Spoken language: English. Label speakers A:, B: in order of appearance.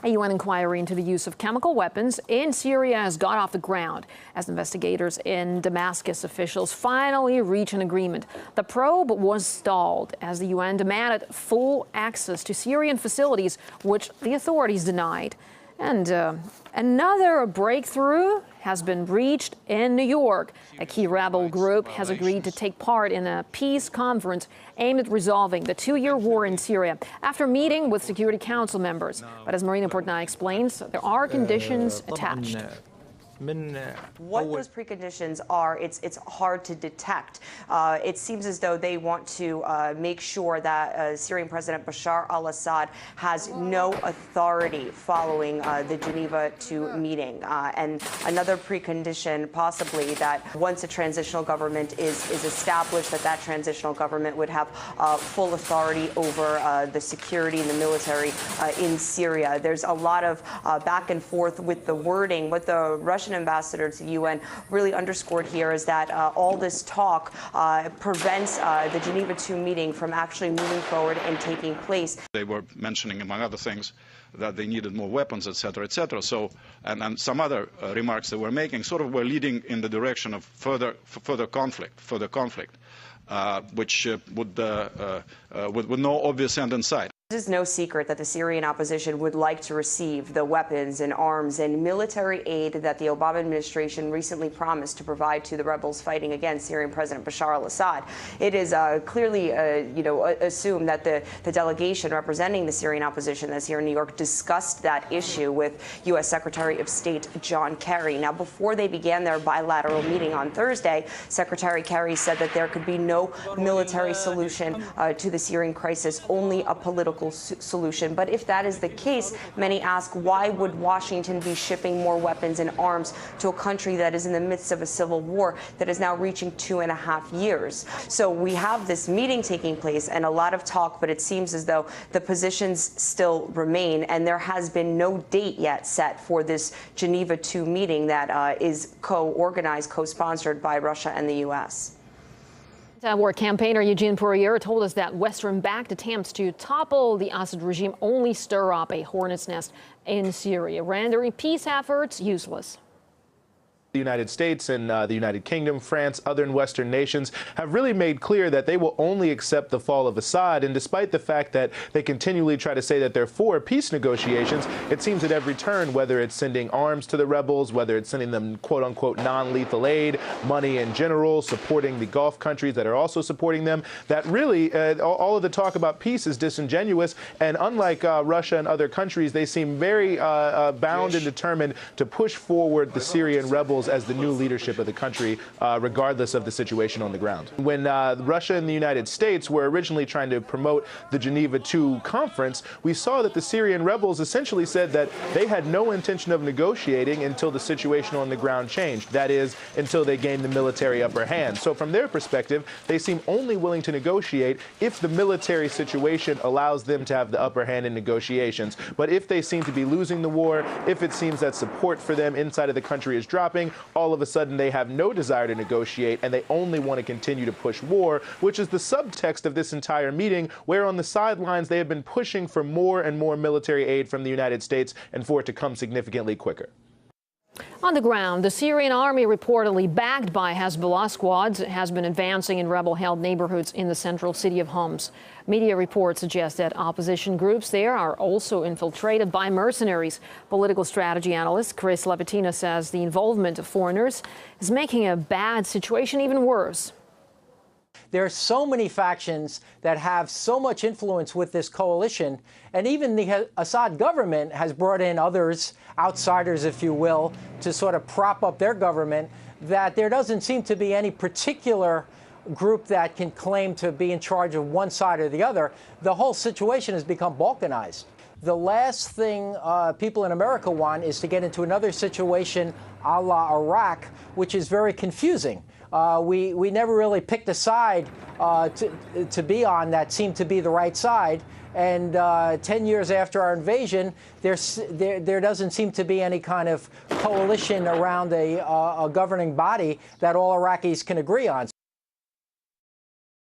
A: A UN inquiry into the use of chemical weapons in Syria has got off the ground as investigators in Damascus officials finally reach an agreement. The probe was stalled as the UN demanded full access to Syrian facilities, which the authorities denied. And another breakthrough has been reached in New York. A key rebel group has agreed to take part in a peace conference aimed at resolving the two-year war in Syria after meeting with Security Council members. But as Marina Portnoy explains, there are conditions attached.
B: What those preconditions are, it's hard to detect. It seems as though they want to make sure that Syrian President Bashar al-Assad has no authority following the Geneva II meeting. And another precondition, possibly, that once a transitional government is established, that transitional government would have full authority over the security and the military in Syria. There's a lot of back and forth with the wording. What the Russian ambassador to the UN really underscored here is that all this talk prevents the Geneva II meeting from actually moving forward and taking place.
C: They were mentioning, among other things, that they needed more weapons, etc., etc. So, and some other remarks they were making sort of were leading in the direction of further conflict, which with no obvious end in sight.
B: It is no secret that the Syrian opposition would like to receive the weapons and arms and military aid that the Obama administration recently promised to provide to the rebels fighting against Syrian President Bashar al-Assad. It is clearly, assumed that the delegation representing the Syrian opposition that's here in New York discussed that issue with U.S. Secretary of State John Kerry. Now, before they began their bilateral meeting on Thursday, Secretary Kerry said that there could be no military solution to the Syrian crisis, only a political solution. But if that is the case, many ask, why would Washington be shipping more weapons and arms to a country that is in the midst of a civil war that is now reaching 2.5 years? So we have this meeting taking place and a lot of talk, but it seems as though the positions still remain, and there has been no date yet set for this Geneva II meeting that is co-organized, co-sponsored by Russia and the U.S.
A: War campaigner Eugene Poirier told us that Western-backed attempts to topple the Assad regime only stir up a hornet's nest in Syria, rendering peace efforts useless.
D: The United States and the United Kingdom, France, other Western nations have really made clear that they will only accept the fall of Assad. And despite the fact that they continually try to say that they're for peace negotiations, it seems at every turn, whether it's sending arms to the rebels, whether it's sending them quote unquote non-lethal aid, money in general, supporting the Gulf countries that are also supporting them, that really all of the talk about peace is disingenuous. And unlike Russia and other countries, they seem very bound and determined to push forward the Syrian rebels as the new leadership of the country, regardless of the situation on the ground. When Russia and the United States were originally trying to promote the Geneva II conference, we saw that the Syrian rebels essentially said that they had no intention of negotiating until the situation on the ground changed. That is, until they gained the military upper hand. So from their perspective, they seem only willing to negotiate if the military situation allows them to have the upper hand in negotiations. But if they seem to be losing the war, if it seems that support for them inside of the country is dropping, all of a sudden they have no desire to negotiate and they only want to continue to push war, which is the subtext of this entire meeting, where on the sidelines they have been pushing for more and more military aid from the United States and for it to come significantly quicker.
A: On the ground, the Syrian army, reportedly backed by Hezbollah squads, has been advancing in rebel-held neighborhoods in the central city of Homs. Media reports suggest that opposition groups there are also infiltrated by mercenaries. Political strategy analyst Chris Lapetina says the involvement of foreigners is making a bad situation even worse.
E: There are so many factions that have so much influence with this coalition, and even the Assad government has brought in others, outsiders, if you will, to sort of prop up their government, that there doesn't seem to be any particular group that can claim to be in charge of one side or the other. The whole situation has become balkanized. The last thing people in America want is to get into another situation a la Iraq, which is very confusing. We never really picked a side to be on that seemed to be the right side. And 10 years after our invasion, there doesn't seem to be any kind of coalition around a governing body that all Iraqis can agree on.